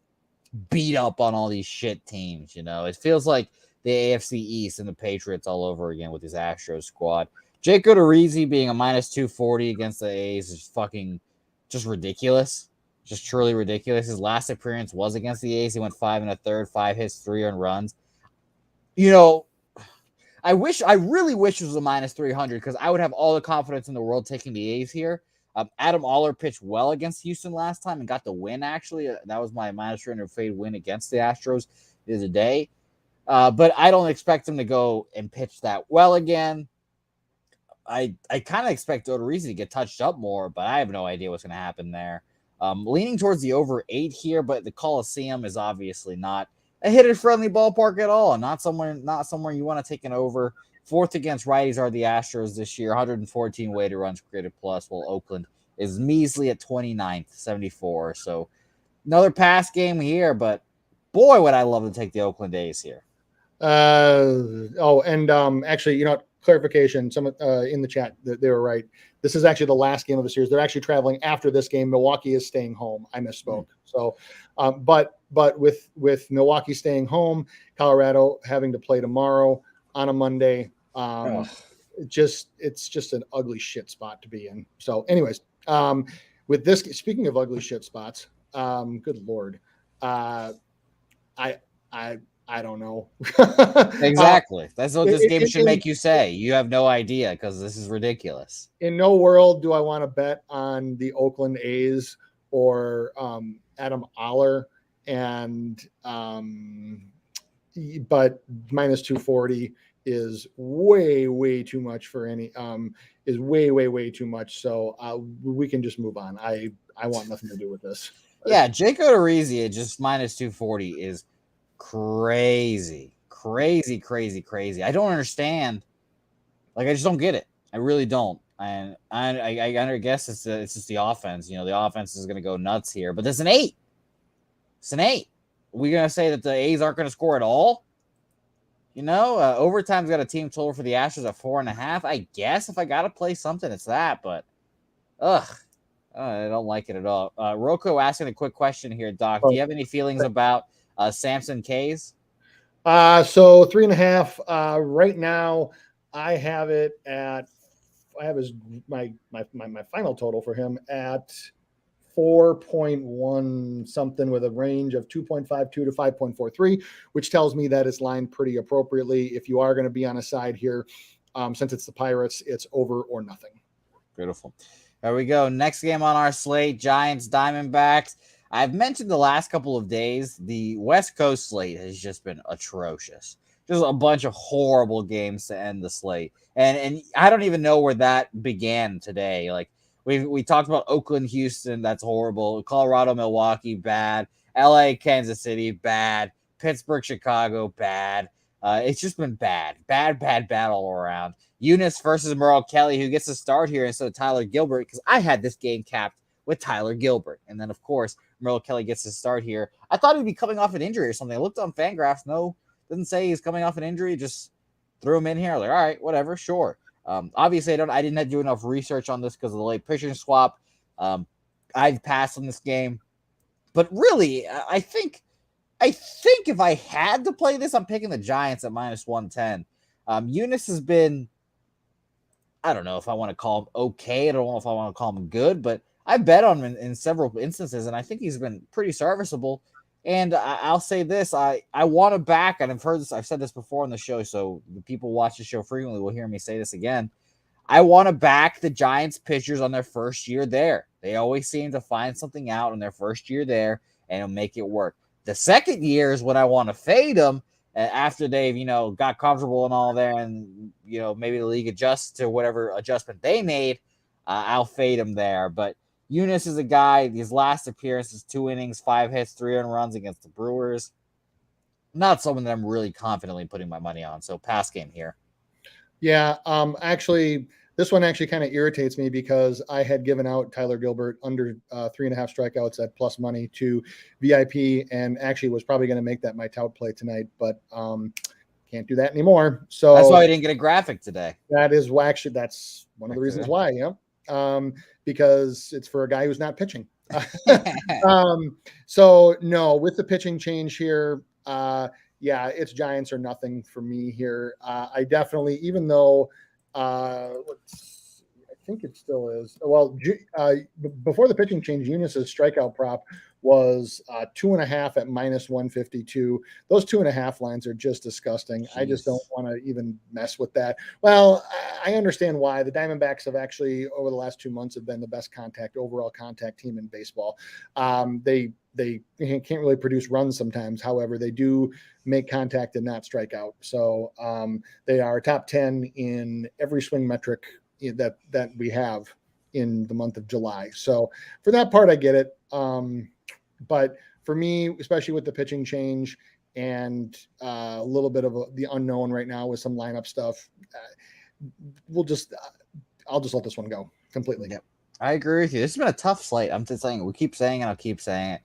beat up on all these shit teams. It feels like the AFC East and the Patriots all over again with this Astros squad. Jake Odorizzi being a minus 240 against the A's is fucking just ridiculous. Just truly ridiculous. His last appearance was against the A's. He went 5 1/3, 5 hits, 3 earned runs. I really wish it was a minus 300 because I would have all the confidence in the world taking the A's here. Adam Aller pitched well against Houston last time and got the win, actually. That was my minus 300 fade win against the Astros the other day. But I don't expect him to go and pitch that well again. I kind of expect Odorizzi to get touched up more, but I have no idea what's going to happen there. Leaning towards the over 8 here, but the Coliseum is obviously not a hitter-friendly ballpark at all. Not somewhere you want to take an over. 4th against righties are the Astros this year, 114 weighted runs created plus, while Oakland is measly at 29th, 74. So another pass game here, but boy, would I love to take the Oakland A's here. Actually, clarification, some in the chat, they were right. This is actually the last game of the series. They're actually traveling after this game. Milwaukee is staying home. I misspoke. So, but with Milwaukee staying home, Colorado having to play tomorrow on a Monday, it's just an ugly shit spot to be in. So, anyways, with this, speaking of ugly shit spots, good Lord, I don't know. Exactly. That's what this game should make you say. You have no idea because this is ridiculous. In no world do I want to bet on the Oakland A's or Adam Aller, but minus 240 is way too much for any is way too much. So we can just move on. I want nothing to do with this. Yeah, Jake Odorizzi at just minus 240 is crazy. I don't understand. Like, I just don't get it. I really don't. And I guess it's just the offense. The offense is going to go nuts here. But there's an 8. It's an 8. Are we going to say that the A's aren't going to score at all? Overtime's got a team total for the Astros at 4.5. I guess if I got to play something, it's that. But, I don't like it at all. Rocco asking a quick question here, Doc. Do you have any feelings about Samson K's? So 3.5 right now. I have my final total for him at 4.1 something with a range of 2.52 to 5.43, which tells me that it's lined pretty appropriately. If you are going to be on a side here, since it's the Pirates, it's over or nothing. Beautiful. There we go. Next game on our slate, Giants, Diamondbacks. I've mentioned the last couple of days, the West Coast slate has just been atrocious. just a bunch of horrible games to end the slate. And I don't even know where that began today. Like we talked about Oakland, Houston, that's horrible. Colorado, Milwaukee, bad. LA, Kansas City, bad. Pittsburgh, Chicago, bad. It's just been bad all around. Eunice versus Merle Kelly, who gets to start here instead of Tyler Gilbert, because I had this game capped with Tyler Gilbert. And then, of course, Merle Kelly gets to start here. I thought he'd be coming off an injury or something. I looked on Fangraphs. No, doesn't say he's coming off an injury. Just threw him in here. Like, all right, whatever, sure. Obviously, I didn't have to do enough research on this because of the late pitching swap. I've passed on this game. But really, I think if I had to play this, I'm picking the Giants at minus 110. Eunice has been, I don't know if I want to call him okay. I don't know if I want to call him good, but I bet on him in several instances, and I think he's been pretty serviceable. And I'll say this: I want to back, and I've heard this, I've said this before on the show, so the people who watch the show frequently will hear me say this again. I want to back the Giants pitchers on their first year there. They always seem to find something out in their first year there, and it'll make it work. The second year is when I want to fade them after they've, got comfortable and all there, and, maybe the league adjusts to whatever adjustment they made. I'll fade them there. But Eunice is a guy, his last appearances, 2 innings, 5 hits, 3 earned runs against the Brewers. Not someone that I'm really confidently putting my money on. So pass game here. Yeah, actually, this one actually kind of irritates me because I had given out Tyler Gilbert under 3.5 strikeouts at plus money to VIP, and actually was probably going to make that my tout play tonight, but can't do that anymore. So that's why I didn't get a graphic today. That is actually, that's one of the reasons why. Yeah, because it's for a guy who's not pitching. So no, with the pitching change here, yeah, it's Giants or nothing for me here. I definitely, even though, I think it still is. Well, before the pitching change, Eunice's strikeout prop was 2.5 at minus 152. Those 2.5 lines are just disgusting. Jeez. I just don't want to even mess with that. Well, I understand why. The Diamondbacks have actually, over the last 2 months, have been the best overall contact team in baseball. They can't really produce runs sometimes. However, they do make contact and not strike out. So they are top 10 in every swing metric that we have in the month of July. So for that part, I get it. But for me, especially with the pitching change and a little bit of the unknown right now with some lineup stuff, I'll just let this one go completely. Yep. I agree with you. This has been a tough slate. I'm just saying, we keep saying it. I'll keep saying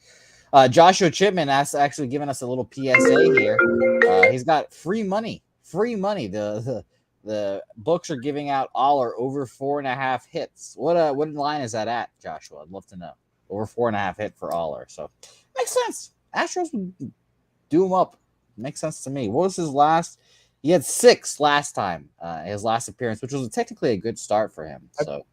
it. Joshua Chipman has actually given us a little PSA here. He's got free money. The books are giving out all or over 4.5 hits. What line is that at, Joshua? I'd love to know. Over 4.5 hit for Aller. So makes sense. Astros would do him up. Makes sense to me. What was his last? He had 6 last time, his last appearance, which was technically a good start for him. So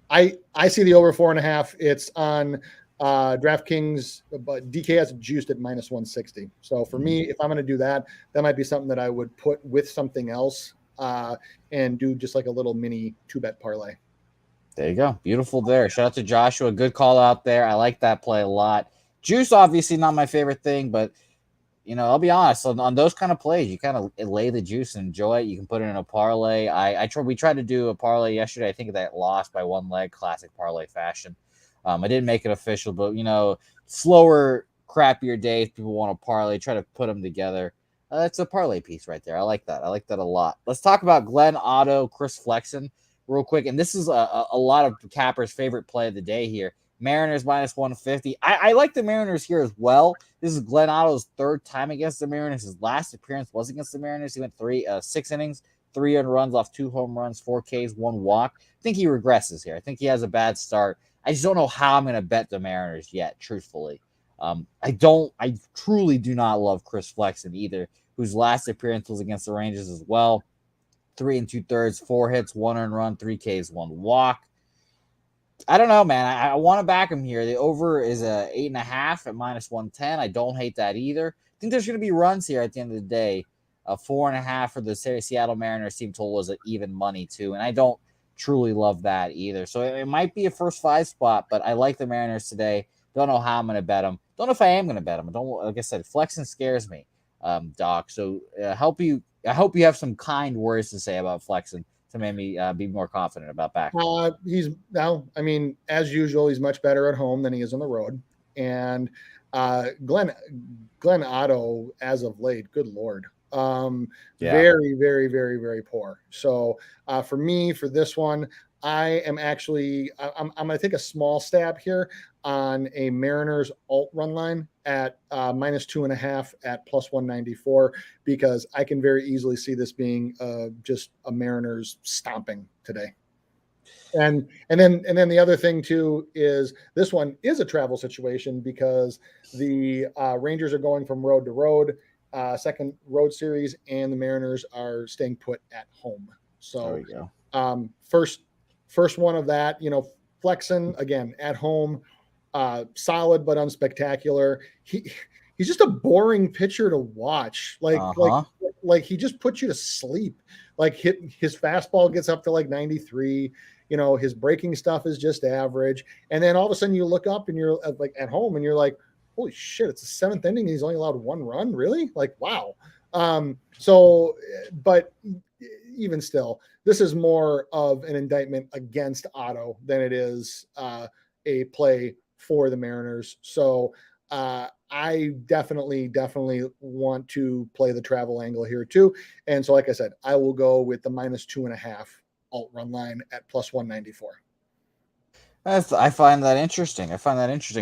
I see the over 4.5. It's on DraftKings, but DK has it juiced at minus 160. So for me, if I'm going to do that, that might be something that I would put with something else and do just like a little mini 2-bet parlay. There you go. Beautiful there. Shout out to Joshua. Good call out there. I like that play a lot. Juice, obviously not my favorite thing, but, I'll be honest. On those kind of plays, you kind of lay the juice and enjoy it. You can put it in a parlay. We tried to do a parlay yesterday. I think that lost by 1 leg, classic parlay fashion. I didn't make it official, but, slower, crappier days, people want to parlay, try to put them together. It's a parlay piece right there. I like that. I like that a lot. Let's talk about Glenn Otto, Chris Flexen real quick. And this is a lot of Capper's favorite play of the day here. Mariners minus 150. I like the Mariners here as well. This is Glenn Otto's 3rd time against the Mariners. His last appearance was against the Mariners. He went 6 innings, 3 earned runs off 2 home runs, 4 Ks, 1 walk. I think he regresses here. I think he has a bad start. I just don't know how I'm going to bet the Mariners yet, truthfully. I truly do not love Chris Flexen either, whose last appearance was against the Rangers as well. 3 2/3, 4 hits, 1 earned run, 3 Ks, 1 walk. I don't know, man. I want to back him here. The over is a 8.5 at minus 110. I don't hate that either. I think there's going to be runs here at the end of the day. 4.5 for the Seattle Mariners team total was even money too, and I don't truly love that either. So it might be a first 5 spot, but I like the Mariners today. Don't know how I'm going to bet them. Don't know if I am going to bet them. Like I said, Flexen scares me, Doc. So help you I hope you have some kind words to say about Flexen to make me be more confident about back. He's now, I mean, as usual, he's much better at home than he is on the road. And Glenn Otto, as of late, good Lord. Very, very, very, very poor. So for me, for this one, I'm going to take a small stab here on a Mariners alt run line at -2.5 at +194, because I can very easily see this being just a Mariners stomping today. And then the other thing too is this one is a travel situation because the Rangers are going from road to road, second road series, and the Mariners are staying put at home. So first one of that, Flexen again at home, solid but unspectacular. He's just a boring pitcher to watch. Like he just puts you to sleep. Like his fastball gets up to like 93. His breaking stuff is just average. And then all of a sudden you look up and you're like at home and you're like, holy shit, it's the seventh inning. He's only allowed one run. Really? Like, wow. But even still, this is more of an indictment against Otto than it is a play for the Mariners. So I definitely want to play the travel angle here too. And so, like I said, I will go with the -2.5 alt run line at +194. I find that interesting.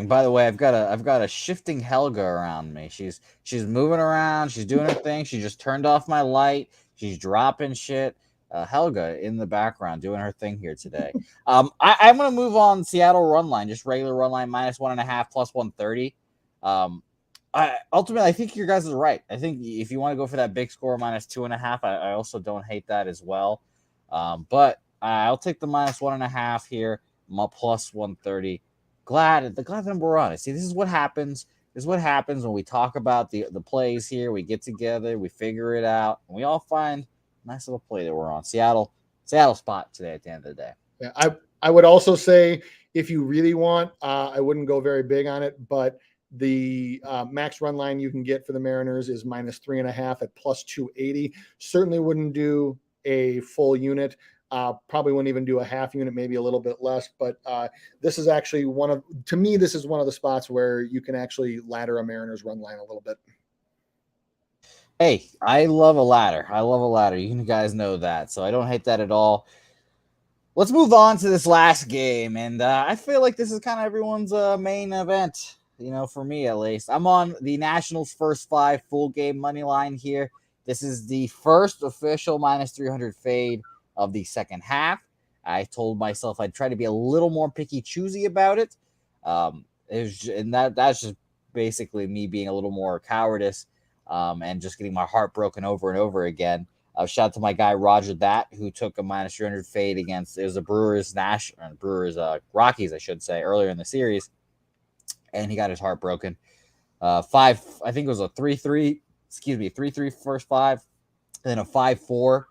By the way, I've got a shifting Helga around me. She's moving around. She's doing her thing. She just turned off my light. She's dropping shit. Helga in the background doing her thing here today. I'm gonna move on Seattle run line, just regular run line -1.5 +130. Ultimately, I think your guys are right. I think if you want to go for that big score -2.5, I also don't hate that as well. But I'll take the -1.5 here. +130. Glad that we're on it. See, this is what happens. This is what happens when we talk about the plays here. We get together, we figure it out, and we all find a nice little play that we're on. Seattle spot today at the end of the day. Yeah, I would also say if you really want, I wouldn't go very big on it, but the max run line you can get for the Mariners is -3.5 at +280. Certainly wouldn't do a full unit. Probably wouldn't even do a half unit, maybe a little bit less. But this is actually this is one of the spots where you can actually ladder a Mariners run line a little bit. Hey, I love a ladder. You guys know that. So I don't hate that at all. Let's move on to this last game. And I feel like this is kind of everyone's main event, for me at least. I'm on the Nationals first 5 full game money line here. This is the first official -300 fade of the second half. I told myself I'd try to be a little more picky choosy about it. That's just basically me being a little more cowardice and just getting my heart broken over and over again. Shout out to my guy Roger who took a -300 fade against the Brewers Rockies, I should say, earlier in the series, and he got his heart broken. I think it was a 3-3 first 5, and then a 5-4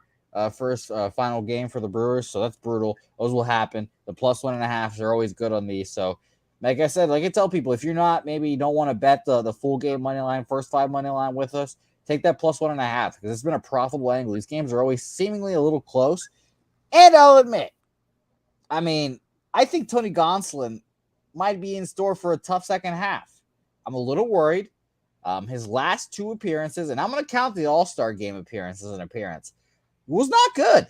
first final game for the Brewers. So that's brutal. Those will happen. The +1.5s are always good on these. So like I said, like I tell people, if you're not, maybe you don't want to bet the full game money line, first 5 money line with us, take that +1.5 because it's been a profitable angle. These games are always seemingly a little close. And I'll admit, I think Tony Gonsolin might be in store for a tough second half. I'm a little worried. His last 2 appearances, and I'm going to count the All-Star game appearance as an appearance, was not good.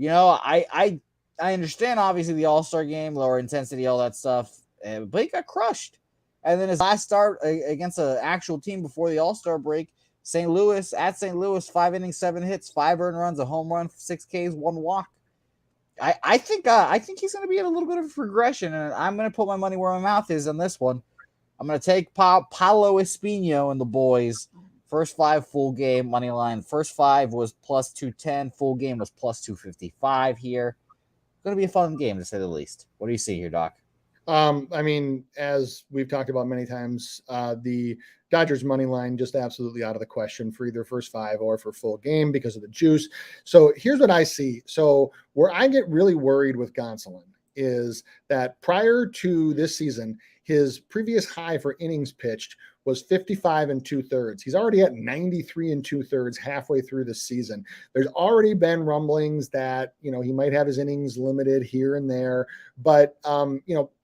I understand, obviously, the All-Star game, lower intensity, all that stuff, but he got crushed. And then his last start against an actual team before the All-Star break, St. Louis, 5 innings, 7 hits, 5 earned runs, a home run, 6 Ks, 1 walk. I think he's going to be in a little bit of regression, and I'm going to put my money where my mouth is on this one. I'm going to take Paulo Espino and the boys. First 5 full game money line. First 5 was +210. Full game was +255 here. Going to be a fun game to say the least. What do you see here, Doc? As we've talked about many times, the Dodgers money line just absolutely out of the question for either first 5 or for full game because of the juice. So here's what I see. So where I get really worried with Gonsolin is that prior to this season, his previous high for innings pitched was 55 and 2/3. He's already at 93 and 2/3 halfway through the season. There's already been rumblings that, he might have his innings limited here and there, but,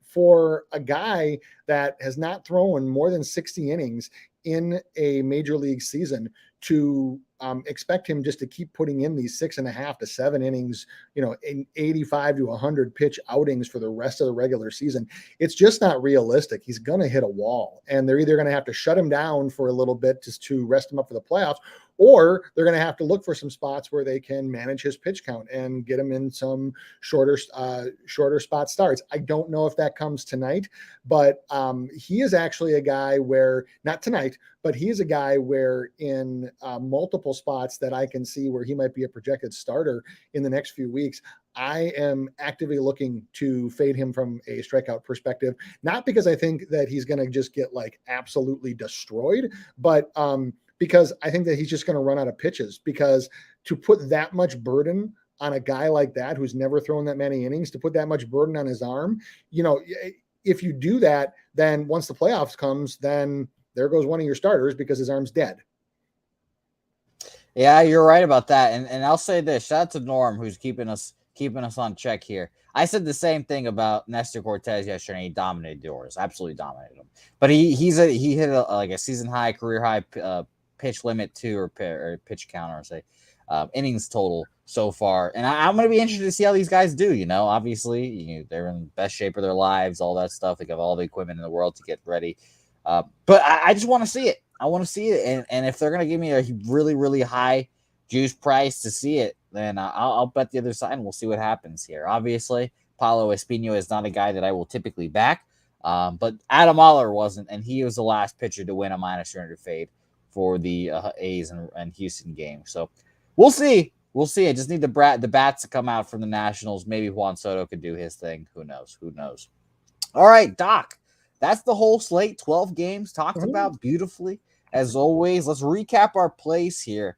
for a guy that has not thrown more than 60 innings in a major league season, to expect him just to keep putting in these 6.5 to 7 innings, in 85 to 100 pitch outings for the rest of the regular season, it's just not realistic. He's going to hit a wall, and they're either going to have to shut him down for a little bit just to rest him up for the playoffs, or they're going to have to look for some spots where they can manage his pitch count and get him in some shorter spot starts. I don't know if that comes tonight, but he is actually a guy where, not tonight, but he is a guy where in multiple spots that I can see where he might be a projected starter in the next few weeks, I am actively looking to fade him from a strikeout perspective, not because I think that he's going to just get like absolutely destroyed, but because I think that he's just going to run out of pitches, because to put that much burden on a guy like that, who's never thrown that many innings, to put that much burden on his arm, if you do that, then once the playoffs comes, then there goes one of your starters because his arm's dead. Yeah, you're right about that. And I'll say this, shout out to Norm, who's keeping us on check here. I said the same thing about Nestor Cortez yesterday. He dominated the Orioles, absolutely dominated them. But he hit a season high, career high pitch limit too, or pitch counter, say innings total so far. And I'm going to be interested to see how these guys do. Obviously, they're in the best shape of their lives, all that stuff. They have all the equipment in the world to get ready. But I just want to see it. I want to see it. And if they're going to give me a really, really high juice price to see it, then I'll bet the other side, and we'll see what happens here. Obviously, Paulo Espino is not a guy that I will typically back, but Adam Oller wasn't, and he was the last pitcher to win a minus 300 fade for the A's and Houston game. So we'll see. We'll see. I just need the bats to come out from the Nationals. Maybe Juan Soto could do his thing. Who knows? All right, Doc. That's the whole slate. 12 games talked about beautifully. As always, let's recap our plays here.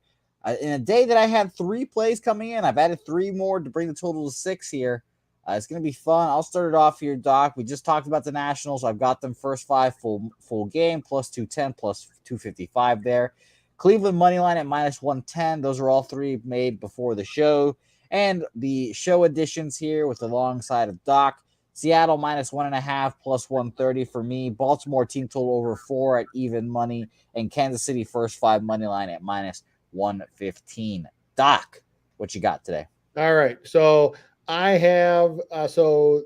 In a day that I had 3 plays coming in, I've added 3 more to bring the total to 6 here. It's going to be fun. I'll start it off here, Doc. We just talked about the Nationals. I've got them first 5 full game, plus 210, plus 255 there. Cleveland money line at minus 110. Those are all 3 made before the show. And the show additions here with the long side of Doc. Seattle minus 1.5, plus 130 for me. Baltimore team total over 4 at even money. And Kansas City first 5 money line at minus 115. Doc, what you got today? All right. So I have I'm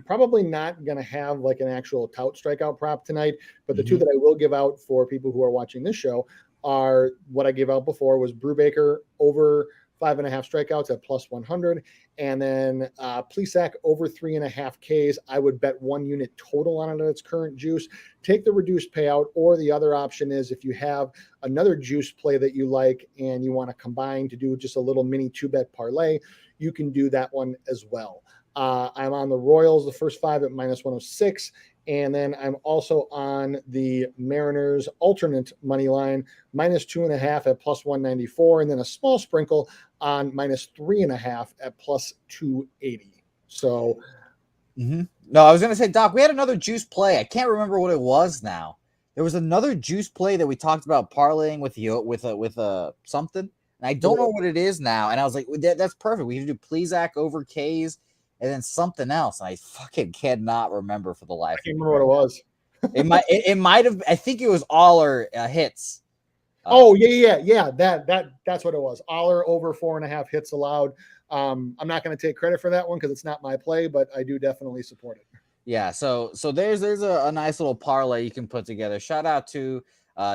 probably not going to have like an actual tout strikeout prop tonight, but the 2 that I will give out for people who are watching this show are what I gave out before was Brubaker over 5.5 strikeouts at plus 100. And then Plesac over 3.5 Ks. I would bet 1 unit total on it at its current juice. Take the reduced payout, or the other option is if you have another juice play that you like and you want to combine to do just a little mini 2-bet parlay, you can do that one as well. I'm on the Royals, the first 5 at minus 106. And then I'm also on the Mariners alternate money line, minus 2.5 at plus 194. And then a small sprinkle on minus 3.5 at plus 280. So, No, I was going to say, Doc, we had another juice play. I can't remember what it was now. There was another juice play that we talked about parlaying with something. And I don't know what it is now. And I was like, that's perfect. We can do Plesac over Ks. And then something else, and I fucking cannot remember for the life. I can't remember what it was. it might have. I think it was Aller hits. Yeah. That's what it was. Aller over 4.5 hits allowed. I'm not going to take credit for that one because it's not my play, but I do definitely support it. Yeah. So there's a nice little parlay you can put together. Shout out to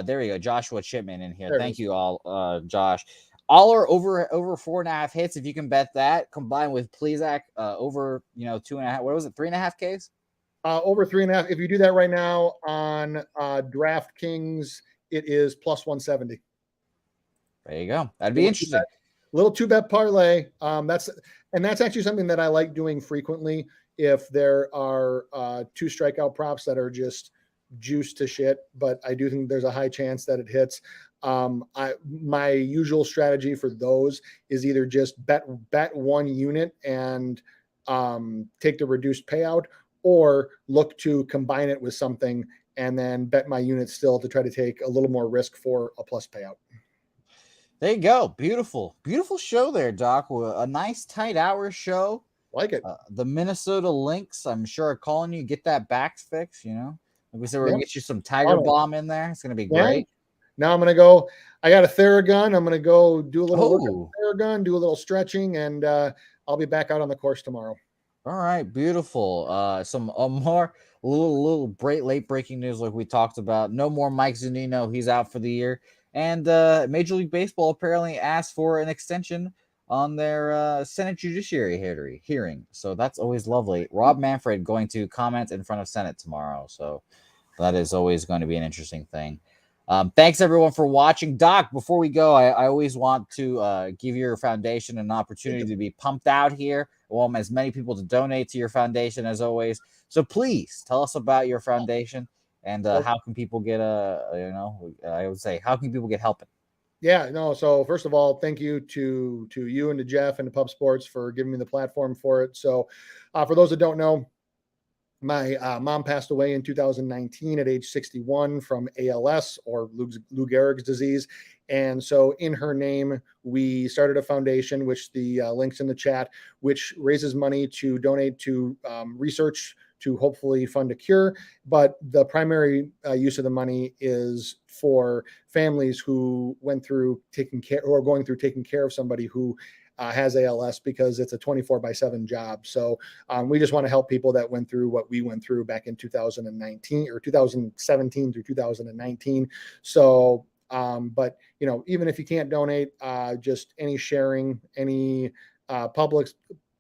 there we go, Joshua Chipman in here. Thank you all, Josh. Aller over 4.5 hits. If you can bet that, combined with Plesac over 2.5. What was it? 3.5 Ks. Over 3.5. If you do that right now on DraftKings, it is plus 170. There you go. That'd be interesting. Little 2-bet parlay. That's actually something that I like doing frequently. If there are 2 strikeout props that are just juice to shit, but I do think there's a high chance that it hits. My usual strategy for those is either just bet 1 unit and take the reduced payout, or look to combine it with something and then bet my unit still to try to take a little more risk for a plus payout. There you go. Beautiful, beautiful show there, Doc. A nice tight hour show. Like it. The Minnesota Lynx, I'm sure, are calling you. Get that back fix, you know. Like we said, we're gonna get you some Tiger Bomb in there. It's gonna be great. Now I'm gonna go. I got a Theragun. I'm gonna go do a little work on the Theragun, do a little stretching, and I'll be back out on the course tomorrow. All right, beautiful. Some more little late breaking news, like we talked about. No more Mike Zunino. He's out for the year. And Major League Baseball apparently asked for an extension on their Senate Judiciary hearing. So that's always lovely. Rob Manfred going to comment in front of Senate tomorrow. So that is always going to be an interesting thing. Thanks, everyone, for watching. Doc, before we go, I always want to give your foundation an opportunity to be pumped out here. I want as many people to donate to your foundation as always. So please tell us about your foundation. And how can people get I would say, how can people get helping? Yeah, no. So first of all, thank you to you and to Jeff and to Pub Sports for giving me the platform for it. So for those that don't know, my mom passed away in 2019 at age 61 from ALS, or Lou Gehrig's disease. And so in her name, we started a foundation, which the link's in the chat, which raises money to donate to research to hopefully fund a cure. But the primary use of the money is for families who went through taking care, or going through taking care of somebody who has ALS, because it's a 24/7 job. So we just want to help people that went through what we went through back in 2019 or 2017 through 2019. So, but you know, even if you can't donate, just any sharing, any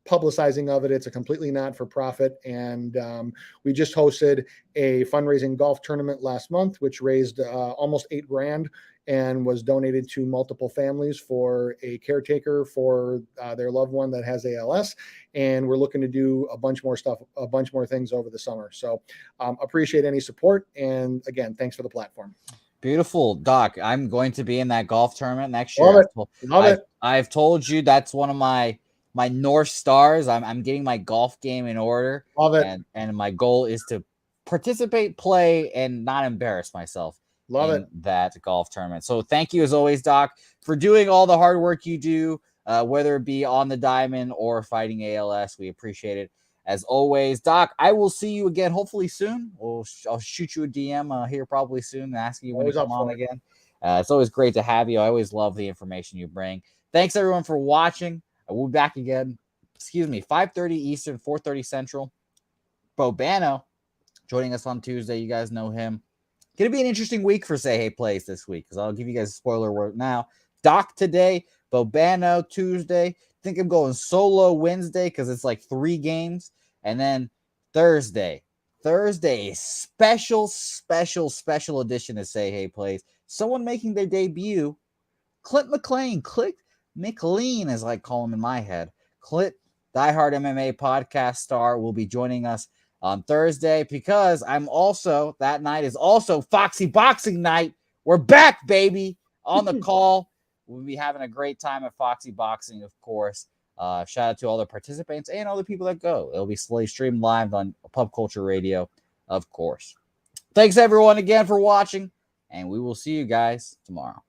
publicizing of it, it's a completely not-for-profit. And we just hosted a fundraising golf tournament last month, which raised almost $8,000 and was donated to multiple families for a caretaker for their loved one that has ALS. And we're looking to do a bunch more stuff, a bunch more things over the summer. So appreciate any support. And again, thanks for the platform. Beautiful, Doc. I'm going to be in that golf tournament next year. Love it. I've told you that's one of my North Stars. I'm getting my golf game in order. Love it. And my goal is to participate, play, and not embarrass myself. Love it. That golf tournament. So thank you as always, Doc, for doing all the hard work you do, whether it be on the diamond or fighting ALS. We appreciate it as always. Doc, I will see you again hopefully soon. I'll shoot you a DM here probably soon, asking you when to come on again. It's always great to have you. I always love the information you bring. Thanks everyone for watching. We'll be back again. 5:30 Eastern, 4:30 Central. Bo Bano joining us on Tuesday. You guys know him. Going to be an interesting week for Say Hey Plays this week, because I'll give you guys a spoiler word now. Doc today, Bobano Tuesday. I think I'm going solo Wednesday because it's like 3 games. And then Thursday is special edition of Say Hey Plays. Someone making their debut, Clint McLean, as I call him in my head. Clint, diehard MMA podcast star, will be joining us on Thursday, because that night is also Foxy Boxing Night. We're back, baby, on the call. We'll be having a great time at Foxy Boxing, of course. Shout out to all the participants and all the people that go. It'll be streamed live on Pub Culture Radio, of course. Thanks, everyone, again for watching, and we will see you guys tomorrow.